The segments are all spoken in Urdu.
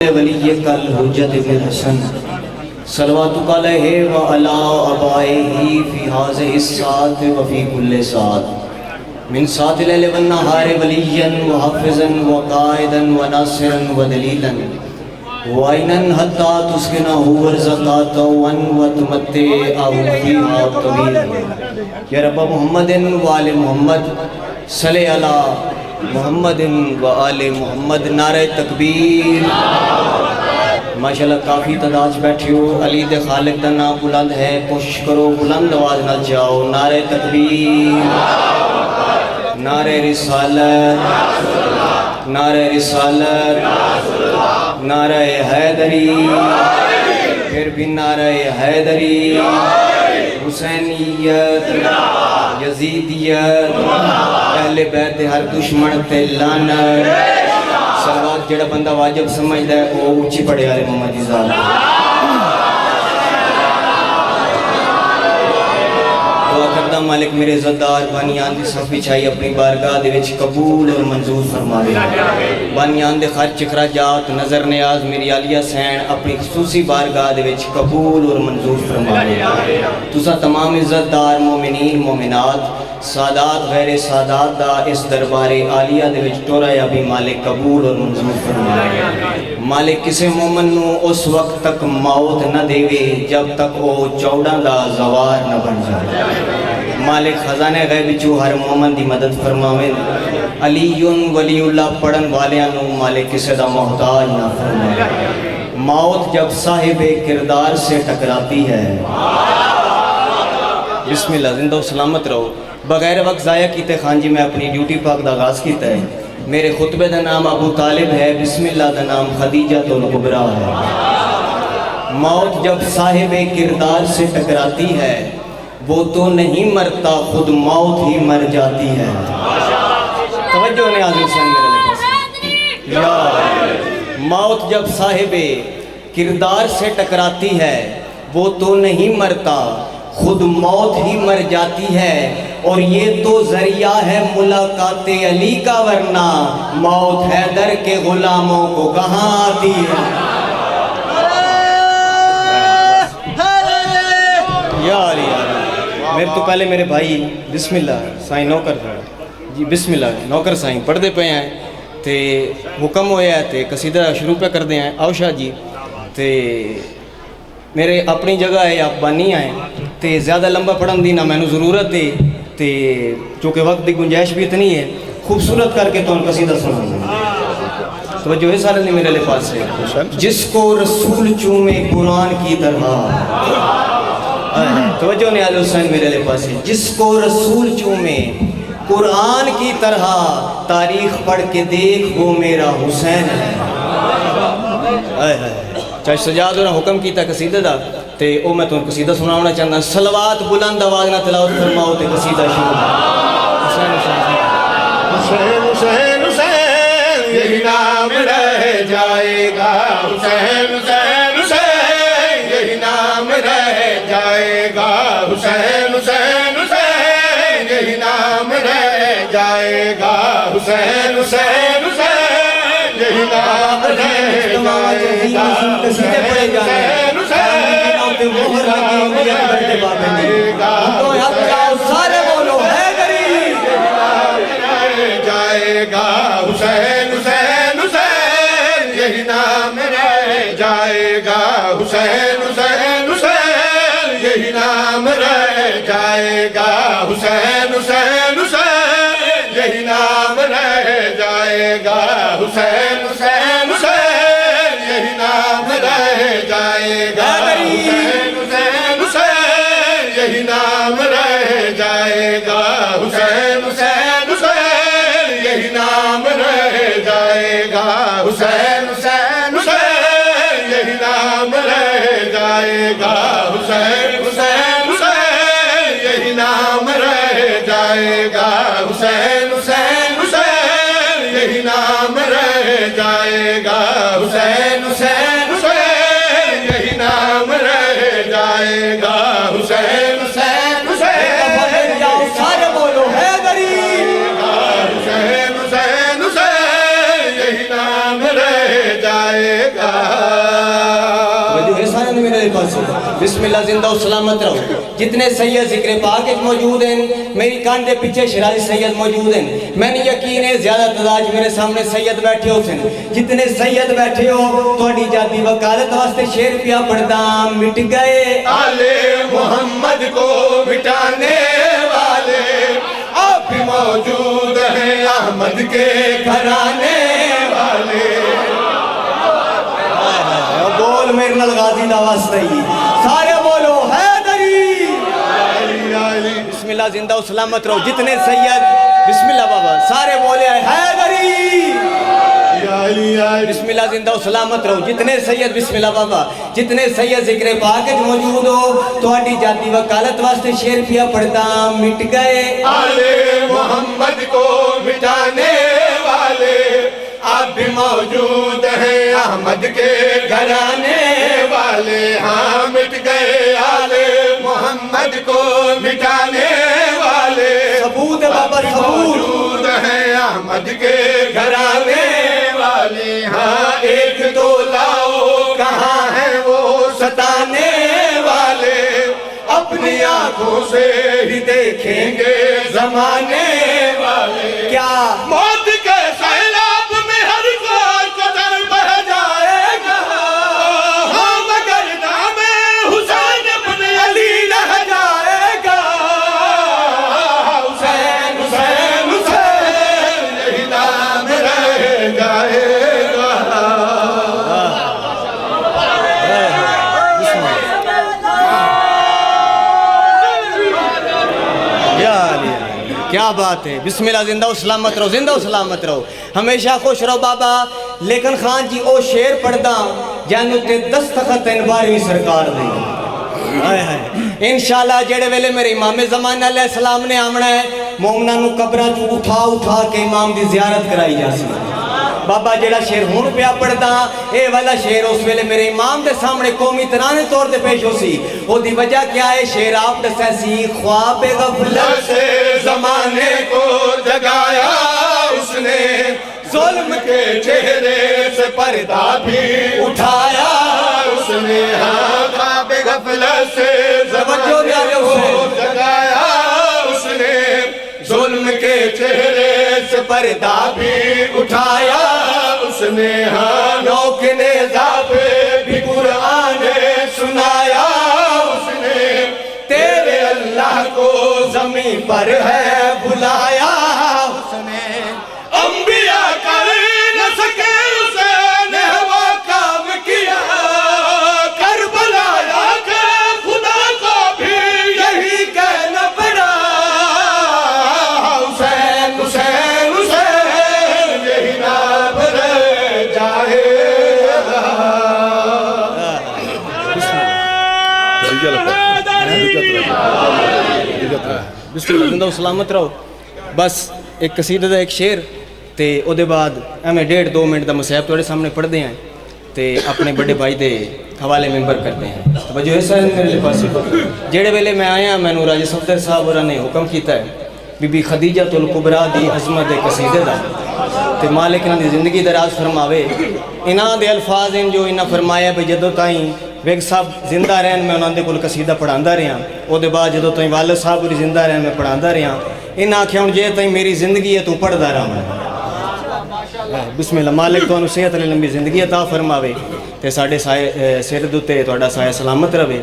ولی کل حجت ابن حسن صلواتک علیہ وعلی آبائہ فی هذه الساعة وفی کل ساعة من ساعة اللیل والنہار ولیا وحافظا وقائدا وناصرا ودلیلا وعینا حتی تسکنہ ورزقاتا وتمتعہ فیہا طویلا یا رب محمد وآل محمد صلی علی محمد و آل محمد نعرہ تکبیر ماشاءاللہ کافی تعداد بیٹھی ہو علی دے خالق دا نام بلند ہے کوشش کرو بلند آواز نہ جاؤ نعرہ تکبیر نعرہ رسالت نعرہ رسالت نعرہ حیدری پھر بھی نعرہ حیدری حسینیت یزیدیت اہل بیت ہر دشمن تے لعنت صلوات جڑا بندہ واجب سمجھدا ہے وہ اونچی پڑھے والے محمد دی ذات دعا کردا مالک میرے عزتدار بانیان دی صف بچھائی اپنی بارگاہ دے وچ قبول اور منظور فرماوے بانیان دے خرچ اخراجات نظر نیاز میری عالیہ سین اپنی خصوصی بارگاہ دے وچ قبول اور منظور فرماوے تسا تمام عزتدار مومنین مومنات سادات غیر سادات دا اس دربار عالیہ دے وچ ٹورایا بھی مالک قبول اور منظور فرمائے مالک کسے مومن نو اس وقت تک موت نہ دے جب تک وہ چوڑاں دا زوار نہ بن جائے مالک خزانے غیب چو ہر مومن دی مدد فرماوے علی ولی اللہ پڑھن والیاں نو مالک کسے دا محتاج نہ فرمائے موت جب صاحب کردار سے ٹکراتی ہے بسم اللہ زندہ و سلامت رہو بغیر وقت ضائع کیتے خان جی میں اپنی ڈیوٹی پاک دا آغاز کیتا ہے میرے خطبے دا نام ابو طالب ہے بسم اللہ دا نام خدیجہ الکبریٰ ہے موت جب صاحب کردار سے ٹکراتی ہے وہ تو نہیں مرتا خود موت ہی مر جاتی ہے توجہ نے آزم سن میرے لئے موت جب صاحب کردار سے ٹکراتی ہے وہ تو نہیں مرتا خود موت ہی مر جاتی ہے اور یہ تو ذریعہ ہے ملاقات علی کا ورنہ موت حیدر کے غلاموں کو کہاں آتی ہے یا علی میرے تو پہلے میرے بھائی بسم اللہ سائیں نوکر جی بسم اللہ نوکر سائیں پڑھ دے پہ ہیں تے حکم ہویا ہے تے قصیدہ شروع پہ کر دے ہیں آؤ شاہ جی تے میرے اپنی جگہ ہے آپ بانی آئیں تے زیادہ لمبا پڑھن دی نہ میں نے ضرورت ہے تے چونکہ وقت دی گنجائش بھی اتنی ہے خوبصورت کر کے تو ان قصیدہ سنوں توجہ ہے سارے نے میرے لفاظ سے جس کو رسول چومے قرآن کی طرح توجہ نے آل حسین میرے لفاظ سے جس کو رسول چومے قرآن کی طرح تاریخ پڑھ کے دیکھ وہ میرا حسین ہے چاہے سجاد نے حکم کیتا قصیدہ دا تے او میں تمہیں قصیدہ سناونا چاہتا صلوات بلند آواز نہ تلاوت فرماؤ تے قصیدہ شروع حسین حسین حسین حسین یہی نام رہ جائے گا حسین حسین حسین یہی نام رہ جائے گا حسین حسین حسین یہی نام رہ جائے گا حسین حسین حسین یہی نام رہ جائے گا حسین حسین سارے بولو حیدری جائے گا حسین حسین حسین یہی نام رہ جائے گا حسین حسین حسین یہی نام رہ جائے گا حسین حسین حسین یہی نام رہ جائے گا حسین حسین حسین یہی نام رہ جائے گا حسین حسین حسین یہی نام رہ جائے گا حسین حسین حسین یہی نام رہ جائے گا حسین حسین حسین یہی نام رہ جائے گا حسین حسین حسین یہی نام رہ جائے گا حسین حسین حسین یہی نام رہ جائے گا حسین حسین حسین یہی نام رہ جائے گا حسین حسین حسین سارے بولو حیدری حسین حسین حسین یہی نام رہ جائے گا بسم اللہ زندہ و سلامت رہو جتنے سید ذکر پاک موجود ہیں میری کان دے پیچھے شرازی سید موجود ہیں میں نے یقین ہے زیادہ تعداد میرے سامنے سید بیٹھے ہو سن جتنے سید بیٹھے ہو تھوڑی جاتی وکالت واسطے شیر پیا پڑھدا مٹ گئے آل محمد کو مٹانے والے آپ بھی موجود ہیں احمد کے گھرانے والے بول میرے نال غازی دا واسطہ ہی سارے بولو حیدری بسم اللہ زندہ و سلامت رہو جتنے سید بسم اللہ بابا سارے بولے حیدری بسم اللہ زندہ و سلامت رہو جتنے سید بسم اللہ بابا جتنے سید ذکر پاک موجود ہو تھوڑی جاتی وکالت واسطے شیر پیا پڑھدا مٹ گئے آل محمد کو مٹانے والے آپ بھی موجود ہیں احمد کے گھرانے والے ہاں مٹ گئے آل محمد کو مٹانے والے ثبوت ہے بابا ثبوت موجود ہیں احمد کے گھرانے والے ہاں ایک دو لاؤ کہاں ہیں وہ ستانے والے اپنی آنکھوں سے ہی دیکھیں گے زمانے والے کیا موت کے سیلاب میں ہر کوئی قدر بہ جائے گا ہاں مگر نام حسین ابن علی رہ جائے گا حسین حسین حسین یہی نام رہ جائے گا کیا بات ہے بسم اللہ زندہ و سلامت رہو زندہ و سلامت رہو ہمیشہ خوش رہو بابا لیکن خان جی او شیر پڑھدا جانو تے دستخط انبارویں سرکار دے انشاءاللہ جڑے ویلے میرے امام زمان علیہ السلام نے آمنا ہے مومنہ نو قبرہ چو اٹھا کے امام دی زیارت کرائی جا سی بابا جڑا شیر ہون پیا پڑھدا اے والا شیر اس ویلے میرے امام دے سامنے قومی ترانے طور دے پیش ہو سی او دی وجہ کیا ہے شیر آپ دسے سی خواب غفلت سے زمانے کو جگایا اس نے ظلم کے چہرے سے پردہ بھی اٹھایا اس نے ہاں خواب غفلت سے زمانے کو جگایا اس نے ظلم کے چہرے سے پردہ بھی اٹھایا اس نے ہاں نوک نیزہ پہ بھی قرآن سنایا اس نے تیرے اللہ کو زمین پر ہے بلایا اس نے انبیاء کر نہ سکے حسین وہ کام کیا کربلا آ کے خدا کو بھی یہی کہنا پڑا حسین حسین حسین یہی نام رہ جائے گا بسم اللہ زندہ و سلامت رہو بس ایک قصیدہ دا ایک شیر تے او دے بعد ہمیں 1.5-2 منٹ دا مسیب توڑے سامنے پڑھ دے ہیں تے اپنے بڑے بھائی دے حوالے ممبر کرتے ہیں توجہ ایسا ہے میرے لئے پاس جیڑے ویلے میں آیا میں نو راجہ صفدر صاحب اور نے حکم کیتا ہے بی بی خدیجہ الکبریٰ دی عظمت قصیدے دا تے مالک انہاں دی زندگی دراز فرماوے انہاں دے الفاظ ہیں جو انہاں فرمایا بھی جدو تائیں ویگ صاحب زندہ رہن میں انہاں دے کل قصیدہ پڑھاندہ رہا او دے بعد جدو تائیں والد صاحب بھی زندہ رہن میں پڑھاندہ رہا انہاں آکھیا ہوں جے تائیں میری زندگی ہے تو پڑھدا رہا بسم اللہ مالک تو انہوں صحت علی لمبی زندگی عطا فرماوے تے ساڑھے سیر دوتے توڑا سایہ سلامت روے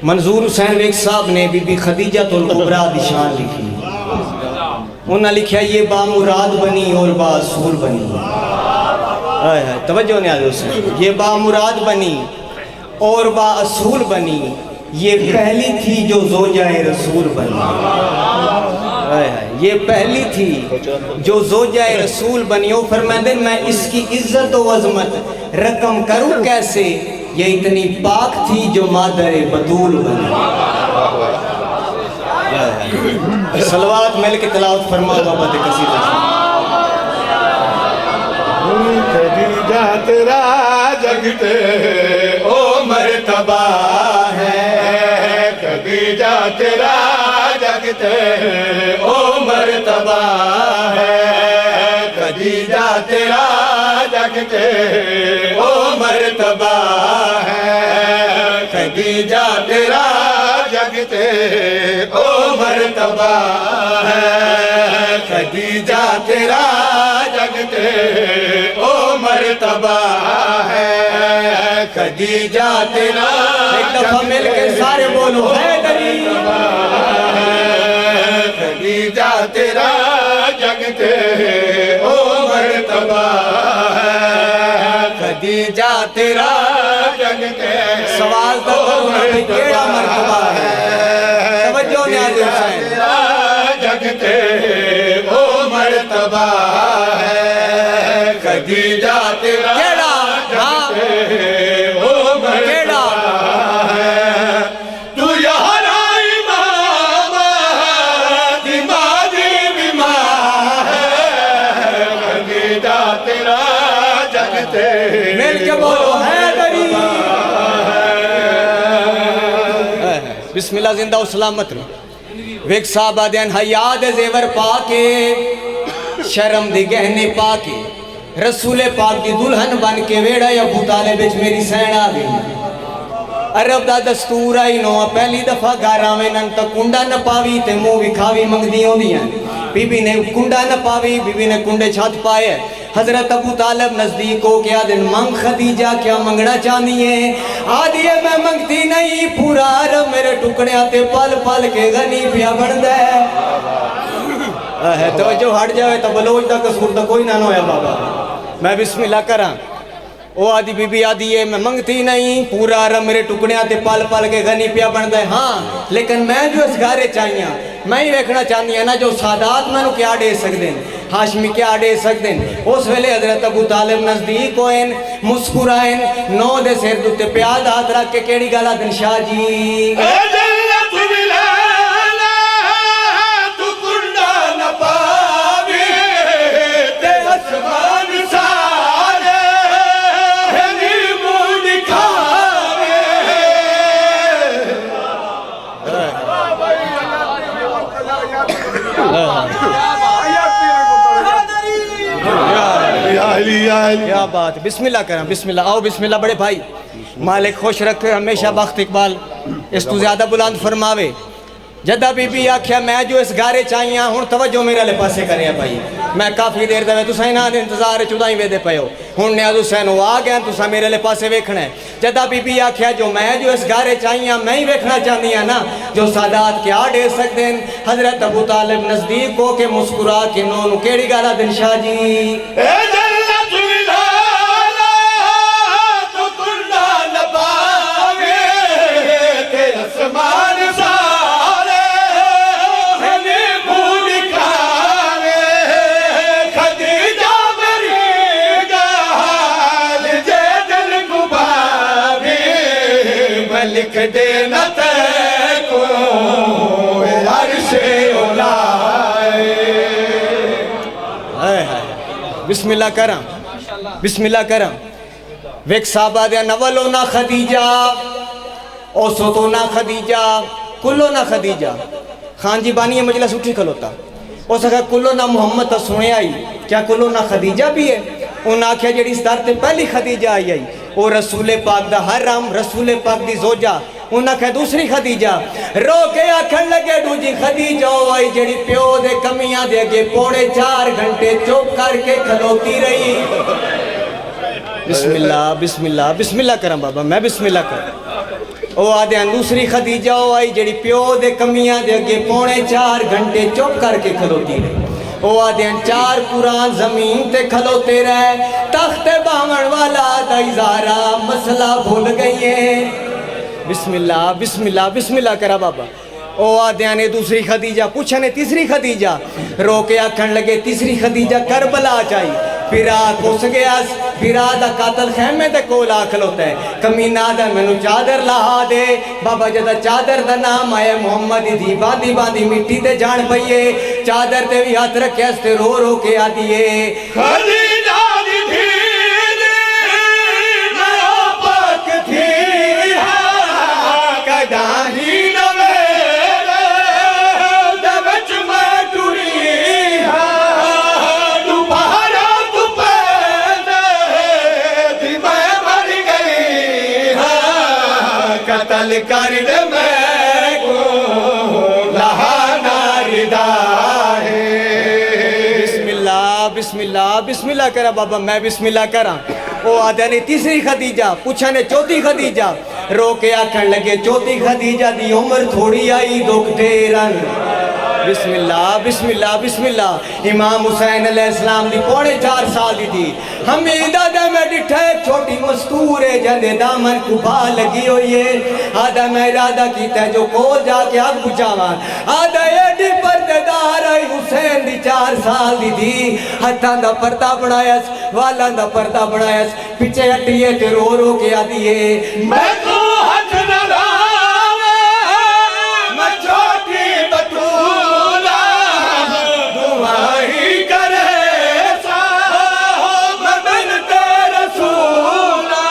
منظور حسین ویگ صاحب نے بی بی خدیجہ الکبریٰ دی شان لکھی انہاں لکھیا یہ با مراد بنی اور با اصول بنی توجہ نہیں آدھے اسے یہ با مراد بنی اور با اصول بنی یہ پہلی تھی جو زوجہ رسول بنی یہ پہلی تھی جو زوجہ رسول بنی ہو فرمائیں میں اس کی عزت و عظمت رقم کروں کیسے یہ اتنی پاک تھی جو مادر بطول بنی صلوات مل کے تلاوت فرماؤ بابا دے قصیدہ خدیجہ تیرا جگتے او مرتبہ ہے خدیجہ تیرا جگتے او مرتبہ ہے خدیجہ تیرا جگتے او مرتبہ مرتبہ ہے خدیجہ تیرا جگتے او مرتبہ ہے خدیجہ تیرا جگتے او مرتبہ ہے خدیجہ تیرا ایک دفعہ مل کے سارے بولو حیدری خدیجہ تیرا جگتے او مرتبہ ہے خدیجہ تیرا جگتے سوال تو کرو نا بھئی کیڑا مرتبہ ہے توجہ نیاز حسین جگتے او مرتبہ ہے خدیجہ تیرا کیڑا جگتے او مرتبہ ہے تو یہاں امام دماغی بیمار ہے خدیجہ تیرا جگتے مل کے بولو حیدری بسم اللہ زندہ و سلامت رو ویک صاحب آدین حیاد زیور پاکے شرم دی گہنے پاکے رسول پاک دی دلہن بن کے ویڑا یا ابو طالب بچ میری سین آ گئی عرب دا دستور آئی نو پہلی دفعہ گاراں میں نن تا کنڈا نہ پاوی تے منہ وکھاوی منگ دی ہوں دیاں بی بی نے کنڈا نہ پاوی بی بی نے کنڈے چھت پائے حضرت ابو طالب نزدیک ہو کیا دن منگ خدیجہ کیا منگنا چاہنی ہے آدھی ہے میں منگتی نہیں پورا عرب میرے ٹکڑے آتے پل پل کے غنی پیا بڑھ دے توجہ ہٹ جاوے تو بلوچ دا قصور دا کوئی نہ ہویا بابا میں بسم اللہ کراں او آدھی بی بی آدھی ہے میں منگتی نہیں پورا عرب میرے ٹکڑے آتے پل پل کے غنی پیا بڑھ دے ہاں لیکن میں جو اس گھارے چاہیاں میں ہی ویکھنا چاہنی ہے نا جو سادات میں نو کیا ڈے سکتے ہیں ہاشمی کیا ڈے سکتے ہیں اس ویلے حضرت ابو طالب نزدیک ہوئیں مسکرائیں نو دے سیر دوتے پیاد ہاتھ رکھ کے کیڑی گالا دن شاہ جی کیا بات بسم اللہ کریں بسم اللہ آؤ بسم اللہ بڑے بھائی مالک خوش رکھے ہمیشہ بخت اقبال اس تو زیادہ بلند فرماوے جدہ بی بی آکھیا میں جو اس گارے چاہیاں ہون توجہ میرے لے پاسے کرے بھائی میں کافی دیر دوے تو سائنہ دے انتظار چودائیں وے دے پہے ہو ہون نیاز حسین ہو آگئے تو سا میرے لے پاسے ویکھنا ہے جدہ بی بی آکھیا جو میں جو اس گارے چاہیاں میں ہی ویکھنا چاہنی ہے نا جو سادات کیا ڈے سکتے ہیں حضرت ابو طالب نزدیک ہو کے مسکرا کے نونو کیڑی گالا دن شاہ جی لکھ دینا تے کو عرش اولائے بسم اللہ کرم بسم اللہ کرم ویک صحابہ دیا نولو نا خدیجہ اوسطو نا خدیجہ کلو نا خدیجہ خان جی بانی مجلس اٹھی کھلوتا او سکھا کلو نا محمد تا سنے آئی کیا کلو نا خدیجہ بھی ہے انہاں آکھیا جڑی اس دار تے پہلی خدیجہ آئی او رسول پاک دا حرم رسول پاک دی زوجہ انہاں کہ دوسری خدیجہ رو کے آکھن لگے دوجی خدیجہ آئی جڑی پیو دے کمیاں دے گے پوڑے 4 گھنٹے چوپ کر کے کھلوتی رہی بسم اللہ بسم اللہ بسم اللہ کرم بابا میں بسم اللہ کرم او آدھے دوسری خدیجہ آئی جڑی پیو دے کمیاں دے گے پوڑے 4 گھنٹے چوپ کر کے کھلوتی رہی او آدھیں 4 قرآن زمین تے کھلوتے رہے تخت باون والا دائزارہ مسئلہ بھول گئی ہے بسم اللہ بسم اللہ بسم اللہ کرا بابا او آدھیں نے دوسری خدیجہ پوچھنے تیسری خدیجہ رو کے آکھن لگے تیسری خدیجہ کربلا چاہی پیرا پوس گیا پیرا دا قاتل خیمے دے کولا کھلوتا ہے کمینہ دا منو چادر لہا دے بابا جدہ چادر دا نام آئے محمد دی باندی باندی مٹی دے جان پئیے چادر تے بھی ہاتھ رکھے اس تے رو رو کے آدھیے خدیجہ دی تھی نیا پاک تھی کداہی نویرے دوچ میں ٹوری دوپہرہ تو پہنے دی میں مر گئی قتل کر دے میں کو لہانا ردا ہے بسم اللہ بسم اللہ کرا بابا میں بسم اللہ کرا وہ آدھا نے تیسری خدیجہ پوچھا نے چوتھی خدیجہ رو کے آکھن لگے چوتھی خدیجہ دی عمر تھوڑی آئی دکھ ڈیرن بسم اللہ بسم اللہ بسم اللہ امام حسین علیہ السلام دی 4.5 سال دی تھی حمیدہ دے میں ڈٹھے چھوٹی مستور ہے جندے دامن کبھا لگی ہوئی ہے آدھا میں ارادہ کیتا ہے جو کو جا کے آگ بچاوان آدھا ایڈی پردیدار آئی حسین دی 4 سال دی تھی ہتھاں دا پردہ بنایا والاں دا پردہ بنایا پیچھے ہٹیے تے رو رو کے آدھی ہے میں تو ہاتھ نہ لاوے میں چھوٹی بطولہ دعائی کرے سا میں بنت رسولہ